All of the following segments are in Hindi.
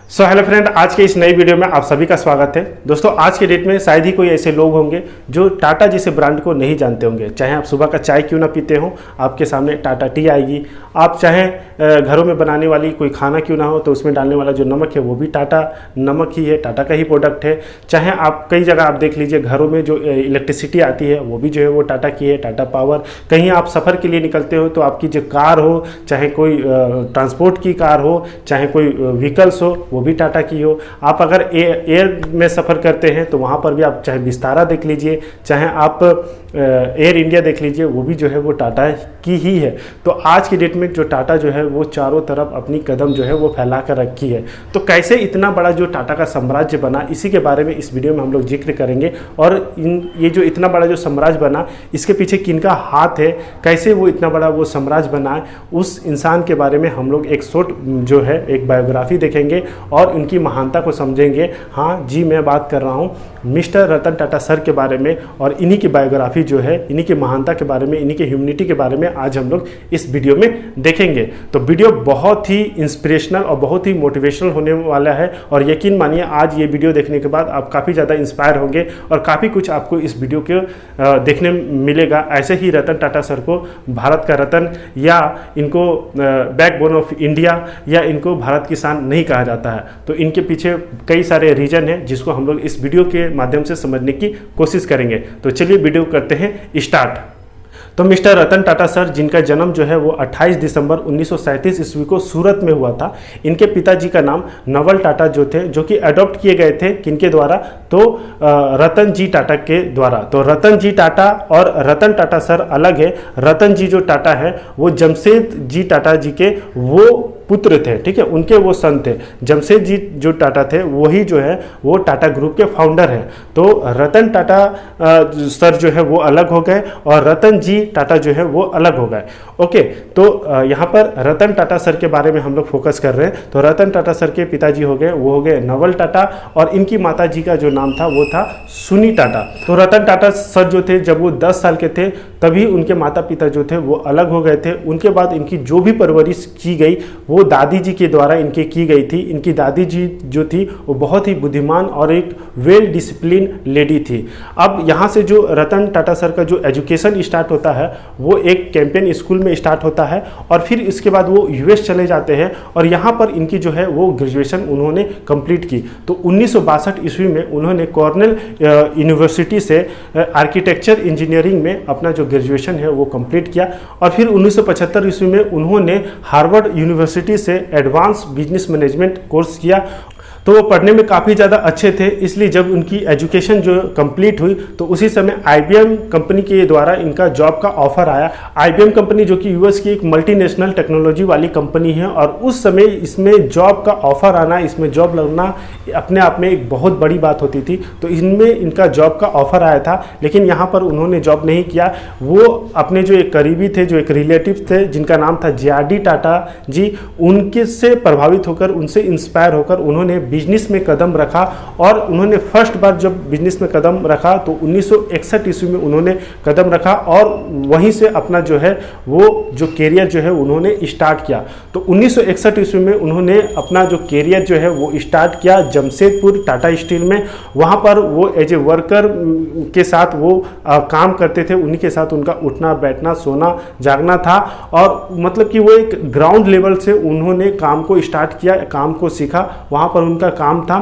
हेलो फ्रेंड, आज के इस नई वीडियो में आप सभी का स्वागत है। दोस्तों, आज के डेट में शायद ही कोई ऐसे लोग होंगे जो टाटा जैसे ब्रांड को नहीं जानते होंगे। चाहे आप सुबह का चाय क्यों ना पीते हो, आपके सामने टाटा टी आएगी। आप चाहे घरों में बनाने वाली कोई खाना क्यों ना हो तो उसमें डालने वाला जो नमक है वो भी टाटा नमक ही है, टाटा का ही प्रोडक्ट है। चाहे आप कई जगह आप देख लीजिए, घरों में जो इलेक्ट्रिसिटी आती है वो भी जो है वो टाटा की है, टाटा पावर। कहीं आप सफ़र के लिए निकलते हो तो आपकी जो कार हो, चाहे कोई ट्रांसपोर्ट की कार हो, चाहे कोई व्हीकल्स हो, वो भी टाटा की हो। आप अगर एयर में सफ़र करते हैं तो वहाँ पर भी आप चाहे विस्तारा देख लीजिए, चाहे आप एयर इंडिया देख लीजिए, वो भी जो है वो टाटा की ही है। तो आज की डेट में जो टाटा जो है वो चारों तरफ अपनी कदम जो है वो फैला कर रखी है। तो कैसे इतना बड़ा जो टाटा का साम्राज्य बना, इसी के बारे में इस वीडियो में हम लोग जिक्र करेंगे। और ये जो इतना बड़ा जो साम्राज्य बना, इसके पीछे किनका हाथ है, कैसे वो इतना बड़ा वो साम्राज्य बना है, उस इंसान के बारे में हम लोग एक शॉर्ट जो है एक बायोग्राफी देखेंगे और उनकी महानता को समझेंगे। हाँ जी, मैं बात कर रहा हूँ मिस्टर रतन टाटा सर के बारे में, और इन्हीं की बायोग्राफी जो है, इन्हीं की महानता के बारे में, इन्हीं की ह्यूमनिटी के बारे में आज हम लोग इस वीडियो में देखेंगे। तो वीडियो बहुत ही इंस्पिरेशनल और बहुत ही मोटिवेशनल होने वाला है। और यकीन मानिए, आज ये वीडियो देखने के बाद आप काफ़ी ज़्यादा इंस्पायर होंगे और काफ़ी कुछ आपको इस वीडियो के देखने मिलेगा। ऐसे ही रतन टाटा सर को भारत का रतन या इनको बैकबोन ऑफ इंडिया या इनको भारत की शान नहीं कहा जाता है। तो इनके पीछे कई सारे रीजन हैं जिसको हम लोग इस वीडियो के माध्यम से समझने की कोशिश करेंगे। तो चलिए वीडियो करते हैं स्टार्ट। तो मिस्टर रतन टाटा सर, जिनका जन्म जो है वो 28 दिसंबर 1937 ईस्वी को सूरत में हुआ था। इनके पिताजी का नाम नवल टाटा जो थे, जो कि अडॉप्ट किए गए थे किनके द्वारा, तो रतन जी टाटा के द्वारा। तो रतन जी टाटा और रतन टाटा सर अलग है। रतन जी जो टाटा है वो जमशेद जी टाटा जी के वो पुत्र थे, ठीक है, उनके वो सन थे। जमशेद जी जो टाटा थे वही जो है वो टाटा ग्रुप के फाउंडर हैं। तो रतन टाटा सर जो है वो अलग हो गए और रतन जी टाटा जो है वो अलग हो गए। ओके, तो यहाँ पर रतन टाटा सर के बारे में हम लोग फोकस कर रहे हैं। तो रतन टाटा सर के पिताजी हो गए, वो हो गए नवल टाटा, और इनकी माता जी का जो नाम था वो था सुनी टाटा। तो रतन टाटा सर जो थे, जब वो 10 साल के थे तभी उनके माता पिता जो थे वो अलग हो गए थे। उनके बाद इनकी जो भी परवरिश की गई वो दादी जी के द्वारा इनके की गई थी। इनकी दादी जी जो थी वो बहुत ही बुद्धिमान और एक वेल डिसिप्लिन लेडी थी। अब यहाँ से जो रतन टाटा सर का जो एजुकेशन स्टार्ट होता है वो एक कैंपेन स्कूल में स्टार्ट होता है, और फिर इसके बाद वो यूएस चले जाते हैं और यहाँ पर इनकी जो है वो ग्रेजुएशन उन्होंने कंप्लीट की। तो 1962 ईस्वी में उन्होंने कॉर्नेल यूनिवर्सिटी से आर्किटेक्चर इंजीनियरिंग में अपना जो ग्रेजुएशन है वो कंप्लीट किया, और फिर 1975 ईस्वी में उन्होंने हार्वर्ड यूनिवर्सिटी से एडवांस बिजनेस मैनेजमेंट कोर्स किया। तो वो पढ़ने में काफ़ी ज़्यादा अच्छे थे, इसलिए जब उनकी एजुकेशन जो कंप्लीट हुई तो उसी समय आईबीएम कंपनी के द्वारा इनका जॉब का ऑफर आया। आईबीएम कंपनी जो कि यूएस की एक मल्टीनेशनल टेक्नोलॉजी वाली कंपनी है, और उस समय इसमें जॉब का ऑफर आना, इसमें जॉब लगना अपने आप में एक बहुत बड़ी बात होती थी। तो इनमें इनका जॉब का ऑफर आया था, लेकिन यहाँ पर उन्होंने जॉब नहीं किया। वो अपने जो एक करीबी थे, जो एक रिलेटिव थे जिनका नाम था जे.आर.डी. टाटा जी, उनके से प्रभावित होकर, उनसे इंस्पायर होकर उन्होंने बिजनेस में कदम रखा। और उन्होंने फर्स्ट बार जब बिजनेस में कदम रखा तो 1961 ईस्वी में उन्होंने कदम रखा, और वहीं से अपना जो है वो जो कैरियर जो है उन्होंने स्टार्ट किया। तो 1961 ईस्वी में उन्होंने अपना जो कैरियर जो है वो स्टार्ट किया जमशेदपुर टाटा स्टील में। वहाँ पर वो एज ए वर्कर के साथ वो काम करते थे, उन्हीं के साथ उनका उठना बैठना सोना जागना था। और मतलब कि वो एक ग्राउंड लेवल से उन्होंने काम को स्टार्ट किया, काम को सीखा। वहाँ पर उनका काम था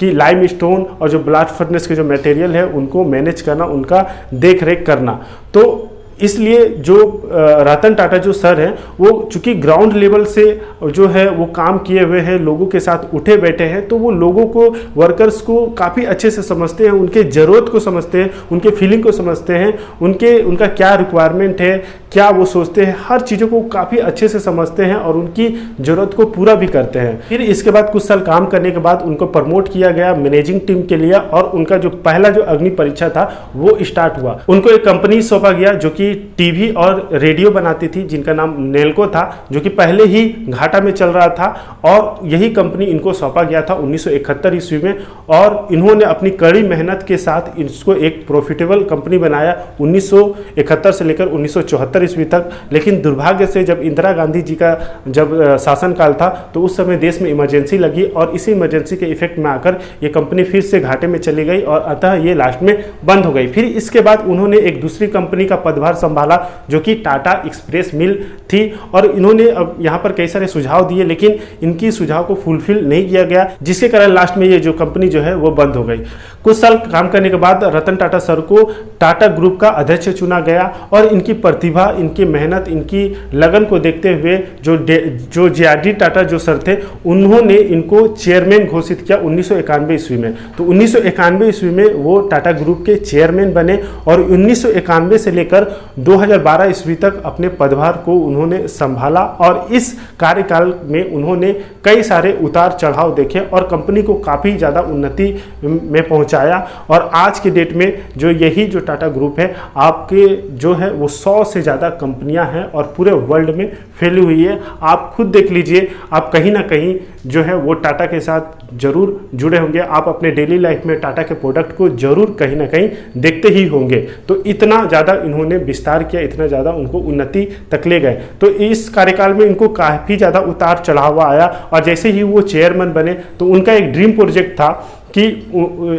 कि लाइम स्टोन और जो ब्लास्ट फर्नेस के जो मटेरियल है उनको मैनेज करना, उनका देख रेख करना। तो इसलिए जो रतन टाटा जो सर हैं वो चूँकि ग्राउंड लेवल से जो है वो काम किए हुए हैं, लोगों के साथ उठे बैठे हैं, तो वो लोगों को, वर्कर्स को काफ़ी अच्छे से समझते हैं, उनके ज़रूरत को समझते हैं, उनके फीलिंग को समझते हैं, उनका क्या रिक्वायरमेंट है, क्या वो सोचते हैं, हर चीज़ों को काफ़ी अच्छे से समझते हैं और उनकी ज़रूरत को पूरा भी करते हैं। फिर इसके बाद कुछ साल काम करने के बाद उनको प्रमोट किया गया मैनेजिंग टीम के लिए, और उनका जो पहला जो अग्नि परीक्षा था वो स्टार्ट हुआ। उनको एक कंपनी सौंपा गया जो कि कि टीवी और रेडियो बनाती थी जिनका नाम नेल्को था, जो कि पहले ही घाटा में चल रहा था और यही कंपनी इनको सौंपा गया था 1971 ईस्वी में और इन्होंने अपनी कड़ी मेहनत के साथ इसको एक प्रॉफिटेबल कंपनी बनाया 1971 से लेकर 1974 ईस्वी तक। लेकिन दुर्भाग्य से जब इंदिरा गांधी जी का जब शासनकाल था तो उस समय देश में इमरजेंसी लगी और इसी इमरजेंसी के इफेक्ट में आकर ये कंपनी फिर से घाटे में चली गई और अतः ये लास्ट में बंद हो गई। फिर इसके बाद उन्होंने एक दूसरी कंपनी का पदभार संभाला जो कि टाटा एक्सप्रेस मिल थी और इन्होंने अब यहाँ पर कई सारे सुझाव दिए लेकिन इनकी सुझाव को फुलफिल नहीं किया गया, जिसके कारण लास्ट में ये जो कंपनी जो है वो बंद हो गई। कुछ साल काम करने के बाद रतन टाटा सर को टाटा ग्रुप का अध्यक्ष चुना गया और इनकी प्रतिभा, इनकी मेहनत, इनकी लगन को देखते हुए जो जे.आर.डी. टाटा जो सर थे उन्होंने इनको चेयरमैन घोषित किया 1991 ईस्वी में। तो 1991 ईस्वी में वो टाटा ग्रुप के चेयरमैन बने और 1991 से लेकर 2012 ईस्वी तक अपने पदभार को उन्होंने संभाला और इस कार्यकाल में उन्होंने कई सारे उतार चढ़ाव देखे और कंपनी को काफ़ी ज़्यादा उन्नति में पहुंचाया। और आज के डेट में जो यही जो टाटा ग्रुप है आपके जो है वो 100 से ज़्यादा कंपनियां हैं और पूरे वर्ल्ड में फैली हुई है। आप खुद देख लीजिए, आप कहीं ना कहीं जो है वो टाटा के साथ जरूर जुड़े होंगे, आप अपने डेली लाइफ में टाटा के प्रोडक्ट को जरूर कहीं ना कहीं देखते ही होंगे। तो इतना ज़्यादा इन्होंने विस्तार किया, इतना ज़्यादा उनको उन्नति तक ले गए। तो इस कार्यकाल में इनको काफ़ी ज़्यादा उतार चढ़ाव आया और जैसे ही वो चेयरमैन बने तो उनका एक ड्रीम प्रोजेक्ट था कि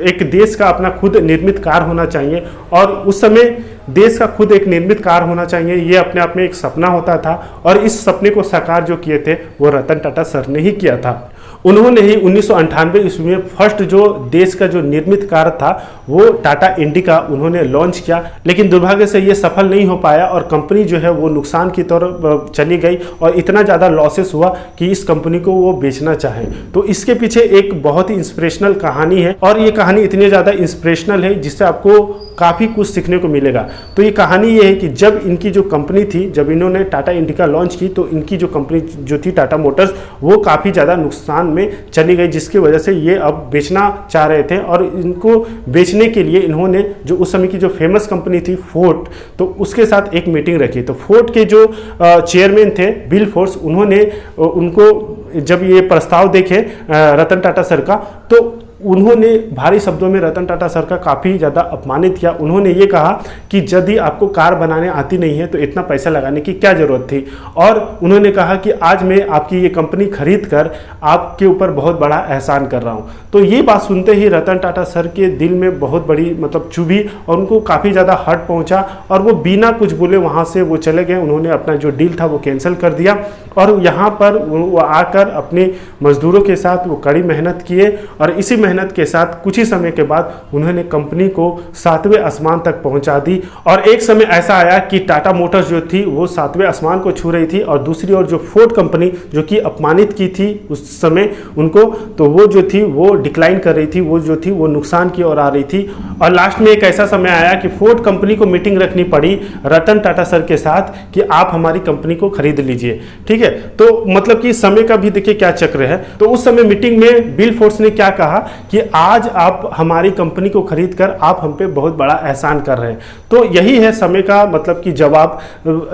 एक देश का अपना खुद निर्मित कार होना चाहिए और उस समय देश का खुद एक निर्मित कार होना चाहिए, ये अपने आप में एक सपना होता था और इस सपने को साकार जो किए थे वो रतन टाटा सर ने ही किया था। उन्होंने ही 1998 ईस्वी में फर्स्ट जो देश का जो निर्मित कार था वो टाटा इंडिका उन्होंने लॉन्च किया, लेकिन दुर्भाग्य से ये सफल नहीं हो पाया और कंपनी जो है वो नुकसान की तरफ चली गई और इतना ज़्यादा लॉसेस हुआ कि इस कंपनी को वो बेचना चाहे। तो इसके पीछे एक बहुत ही इंस्पिरेशनल कहानी है और ये कहानी इतनी ज़्यादा इंस्पिरेशनल है जिससे आपको काफ़ी कुछ सीखने को मिलेगा। तो ये कहानी ये है कि जब इनकी जो कंपनी थी, जब इन्होंने टाटा इंडिका लॉन्च की तो इनकी जो कंपनी जो थी टाटा मोटर्स वो काफ़ी ज़्यादा नुकसान में चली गई, जिसकी वजह से ये अब बेचना चाह रहे थे और इनको बेचने के लिए इन्होंने जो उस समय की जो फेमस कंपनी थी फोर्ड, तो उसके साथ एक मीटिंग रखी। तो फोर्ड के जो चेयरमैन थे बिल फोर्स, उन्होंने उनको जब ये प्रस्ताव देखे रतन टाटा सर का तो उन्होंने भारी शब्दों में रतन टाटा सर का काफ़ी ज़्यादा अपमानित किया। उन्होंने ये कहा कि यदि आपको कार बनाने आती नहीं है तो इतना पैसा लगाने की क्या ज़रूरत थी, और उन्होंने कहा कि आज मैं आपकी ये कंपनी खरीद कर आपके ऊपर बहुत बड़ा एहसान कर रहा हूँ। तो ये बात सुनते ही रतन टाटा सर के दिल में बहुत बड़ी चुभी और उनको काफ़ी ज़्यादा हर्ट पहुँचा और वो बिना कुछ बोले वहाँ से वो चले गए। उन्होंने अपना जो डील था वो कैंसिल कर दिया और यहाँ पर वो आकर अपने मजदूरों के साथ वो कड़ी मेहनत किए और इसी मेहनत के साथ कुछ ही समय के बाद उन्होंने कंपनी को 7वें आसमान तक पहुंचा दी। और एक समय ऐसा आया कि टाटा मोटर्स जो थी वो 7वें आसमान को छू रही थी और दूसरी ओर जो फोर्ड कंपनी जो कि अपमानित की थी उस समय उनको, तो वो जो थी वो डिक्लाइन कर रही थी, वो जो थी वो नुकसान की ओर आ रही थी। और लास्ट में एक ऐसा समय आया कि फोर्ड कंपनी को मीटिंग रखनी पड़ी रतन टाटा सर के साथ कि आप हमारी कंपनी को खरीद लीजिए। ठीक है, तो मतलब कि समय का भी देखिए क्या चक्र है। तो उस समय मीटिंग में बिल फोर्स ने क्या कहा कि आज आप हमारी कंपनी को खरीद कर आप हम पे बहुत बड़ा एहसान कर रहे हैं। तो यही है समय का मतलब कि जवाब।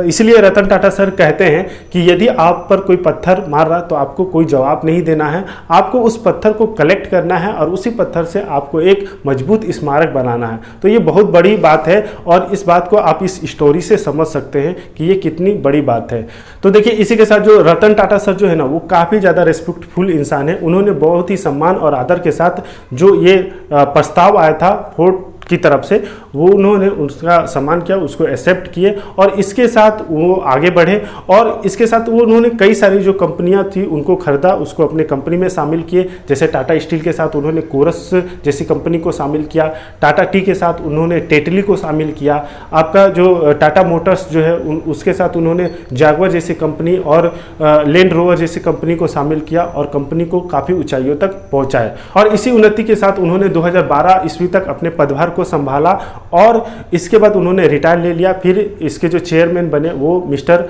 इसलिए रतन टाटा सर कहते हैं कि यदि आप पर कोई पत्थर मार रहा तो आपको कोई जवाब नहीं देना है, आपको उस पत्थर को कलेक्ट करना है और उसी पत्थर से आपको एक मजबूत स्मारक बनाना है। तो ये बहुत बड़ी बात है और इस बात को आप इस स्टोरी से समझ सकते हैं कि ये कितनी बड़ी बात है। तो देखिए इसी के साथ जो रतन टाटा सर जो है ना वो काफ़ी ज़्यादा रिस्पेक्टफुल इंसान है। उन्होंने बहुत ही सम्मान और आदर के साथ जो ये प्रस्ताव आया था फोर्ड की तरफ से वो उन्होंने उसका सम्मान किया, उसको एक्सेप्ट किए और इसके साथ वो आगे बढ़े और इसके साथ वो उन्होंने कई सारी जो कंपनियां थी उनको खरीदा, उसको अपने कंपनी में शामिल किए। जैसे टाटा स्टील के साथ उन्होंने कोरस जैसी कंपनी को शामिल किया, टाटा टी के साथ उन्होंने टेटली को शामिल किया, आपका जो टाटा मोटर्स जो है उसके साथ उन्होंने जैगुआर जैसी कंपनी और लैंड रोवर जैसी कंपनी को शामिल किया और कंपनी को काफ़ी ऊंचाइयों तक पहुँचाया। और इसी उन्नति के साथ उन्होंने 2012 ईस्वी तक अपने पदभार को संभाला और इसके बाद उन्होंने रिटायर ले लिया। फिर इसके जो चेयरमैन बने वो मिस्टर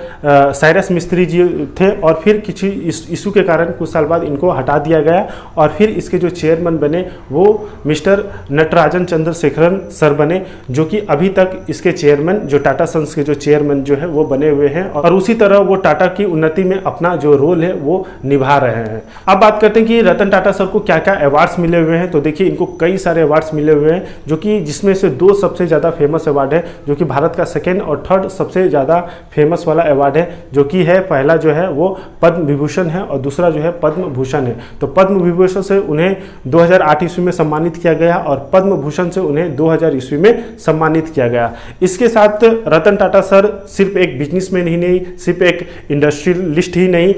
साइरस मिस्त्री जी थे और फिर किसी इशू के कारण कुछ साल बाद इनको हटा दिया गया और फिर इसके जो चेयरमैन बने वो मिस्टर नटराजन चंद्रशेखरन सर बने, जो कि अभी तक इसके चेयरमैन जो टाटा सन्स के जो चेयरमैन जो है वो बने हुए हैं और उसी तरह वो टाटा की उन्नति में अपना जो रोल है वो निभा रहे हैं। अब बात करते हैं कि रतन टाटा सर को क्या क्या अवार्ड्स मिले हुए हैं। तो देखिए इनको कई सारे अवार्ड्स मिले हुए हैं, जो कि जिसमें से 2 सबसे ज़्यादा फेमस अवार्ड है, जो कि भारत का सेकेंड और थर्ड सबसे ज़्यादा फेमस वाला अवार्ड है, जो कि है पहला जो है वो पद्म विभूषण है और दूसरा जो है पद्म भूषण है। तो पद्म विभूषण से उन्हें 2008 ईस्वी में सम्मानित किया गया और पद्म भूषण से उन्हें 2000 ईस्वी में सम्मानित किया गया। इसके साथ रतन टाटा सर सिर्फ एक बिजनेसमैन ही नहीं, सिर्फ एक इंडस्ट्रियलिस्ट ही नहीं,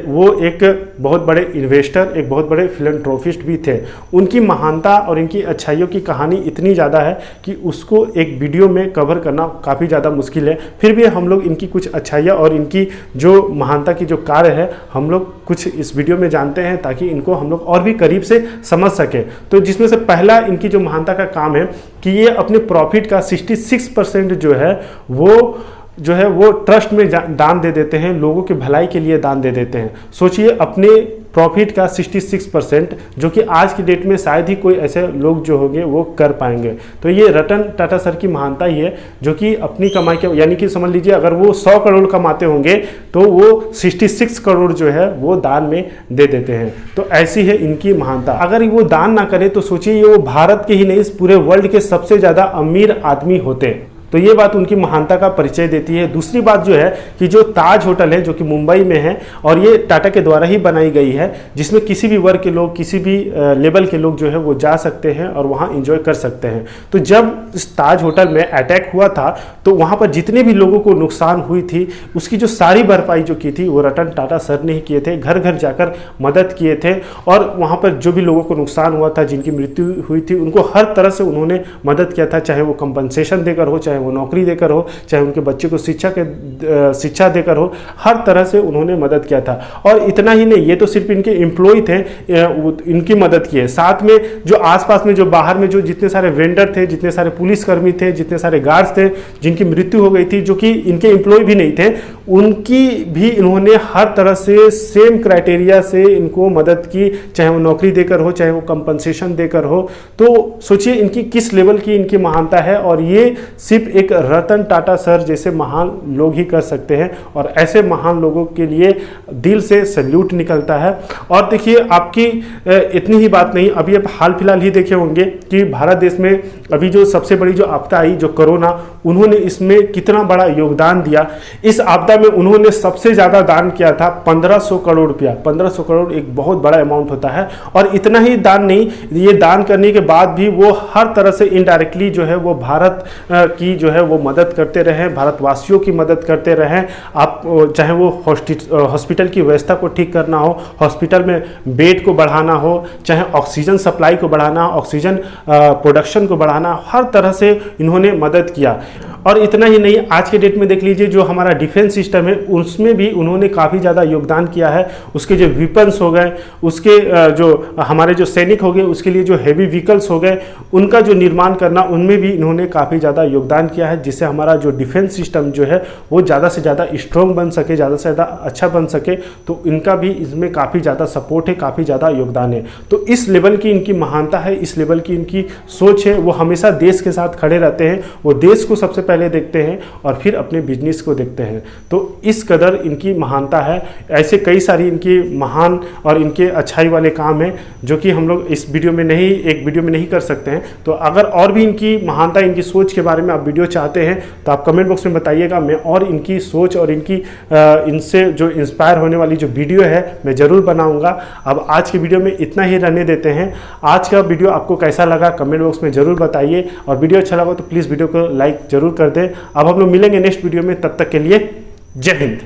वो एक बहुत बड़े इन्वेस्टर, एक बहुत बड़े फिलैंथ्रोपिस्ट भी थे। उनकी महानता और इनकी अच्छाइयों की कहानी इतनी ज़्यादा है कि उसको एक वीडियो में कवर करना काफ़ी ज़्यादा मुश्किल है। फिर भी हम लोग इनकी कुछ अच्छाइयाँ और इनकी जो महानता की जो कार्य है हम लोग कुछ इस वीडियो में जानते हैं, ताकि इनको हम लोग और भी करीब से समझ सकें। तो जिसमें से पहला इनकी जो महानता का काम है कि ये अपने प्रॉफिट का 66% जो है वो ट्रस्ट में दान दे देते हैं, लोगों की भलाई के लिए दान दे देते हैं। सोचिए अपने प्रॉफिट का 66%, जो कि आज की डेट में शायद ही कोई ऐसे लोग जो होंगे वो कर पाएंगे। तो ये रतन टाटा सर की महानता ही है, जो कि अपनी कमाई के, यानी कि समझ लीजिए अगर वो 100 करोड़ कमाते होंगे तो वो 66 करोड़ जो है वो दान में दे देते हैं। तो ऐसी है इनकी महानता। अगर वो दान ना करे तो सोचिए ये वो भारत के ही नहीं, इस पूरे वर्ल्ड के सबसे ज़्यादा अमीर आदमी होते। तो ये बात उनकी महानता का परिचय देती है। दूसरी बात जो है कि जो ताज होटल है जो कि मुंबई में है और ये टाटा के द्वारा ही बनाई गई है, जिसमें किसी भी वर्ग के लोग, किसी भी लेवल के लोग जो है वो जा सकते हैं और वहाँ एंजॉय कर सकते हैं। तो जब इस ताज होटल में अटैक हुआ था तो वहाँ पर जितने भी लोगों को नुकसान हुई थी उसकी जो सारी भरपाई जो की थी वो रतन टाटा सर ने ही किए थे। घर घर जाकर मदद किए थे और वहाँ पर जो भी लोगों को नुकसान हुआ था, जिनकी मृत्यु हुई थी, उनको हर तरह से उन्होंने मदद किया था, चाहे वो कंपनसेशन देकर हो, चाहे वो नौकरी देकर हो, चाहे उनके बच्चे को शिक्षा देकर हो, हर तरह से उन्होंने मदद किया था। और इतना ही नहीं, ये तो सिर्फ इनके एम्प्लॉय थे, इनकी मदद की है, साथ में जो आसपास में जो बाहर में जो जितने सारे वेंडर थे, जितने सारे पुलिसकर्मी थे, जितने सारे गार्ड्स थे जिनकी मृत्यु हो गई थी, जो कि इनके एम्प्लॉय भी नहीं थे, उनकी भी इन्होंने हर तरह से सेम क्राइटेरिया से इनको मदद की, चाहे वो नौकरी देकर हो, चाहे वो कंपनसेशन देकर हो। तो सोचिए इनकी किस लेवल की इनकी महानता है, और ये सिर्फ एक रतन टाटा सर जैसे महान लोग ही कर सकते हैं। और ऐसे महान लोगों के लिए दिल से सैल्यूट निकलता है। और देखिए आपकी इतनी ही बात नहीं, अभी आप हाल फिलहाल ही देखे होंगे कि भारत देश में अभी जो सबसे बड़ी जो आपदा आई, जो कोरोना, उन्होंने इसमें कितना बड़ा योगदान दिया। इस आपदा में उन्होंने सबसे ज़्यादा दान किया था 1500 करोड़ रुपया। 1500 करोड़ एक बहुत बड़ा अमाउंट होता है। और इतना ही दान नहीं, ये दान करने के बाद भी वो हर तरह से इनडायरेक्टली जो है वो भारत की जो है वो मदद करते रहे, भारतवासियों की मदद करते रहे। आप चाहे वो हॉस्पिटल की व्यवस्था को ठीक करना हो, हॉस्पिटल में बेड को बढ़ाना हो, चाहे ऑक्सीजन सप्लाई को बढ़ाना, ऑक्सीजन प्रोडक्शन को बढ़ाना, हर तरह से इन्होंने मदद किया। और इतना ही नहीं, आज के डेट में देख लीजिए जो हमारा डिफेंस सिस्टम है उसमें भी उन्होंने काफ़ी ज़्यादा योगदान किया है। उसके जो वेपन्स हो गए, उसके जो हमारे जो सैनिक हो गए, उसके लिए जो हेवी व्हीकल्स हो गए, उनका जो निर्माण करना, उनमें भी इन्होंने काफ़ी ज़्यादा योगदान किया है, जिससे हमारा जो डिफेंस सिस्टम जो है वो ज़्यादा से ज़्यादा स्ट्रॉन्ग बन सके, ज़्यादा से ज़्यादा अच्छा बन सके। तो इनका भी इसमें काफ़ी ज़्यादा सपोर्ट है, काफ़ी ज़्यादा योगदान है। तो इस लेवल की इनकी महानता है, इस लेवल की इनकी सोच है। वो हमेशा देश के साथ खड़े रहते हैं, वो देश को सबसे पहले देखते हैं और फिर अपने बिजनेस को देखते हैं। तो इस कदर इनकी महानता है। ऐसे कई सारी इनकी महान और इनके अच्छाई वाले काम हैं जो कि हम लोग इस वीडियो में नहीं, एक वीडियो में नहीं कर सकते हैं। तो अगर और भी इनकी महानता, इनकी सोच के बारे में आप वीडियो चाहते हैं तो आप कमेंट बॉक्स में बताइएगा। मैं और इनकी सोच और इनकी इनसे जो इंस्पायर होने वाली जो वीडियो है मैं ज़रूर बनाऊंगा। अब आज की वीडियो में इतना ही रहने देते हैं। आज का वीडियो आपको कैसा लगा कमेंट बॉक्स में ज़रूर बताइए, और वीडियो अच्छा लगा तो प्लीज़ वीडियो को लाइक ज़रूर कर दें। अब हम लोग मिलेंगे नेक्स्ट वीडियो में, तब तक के लिए जय हिंद।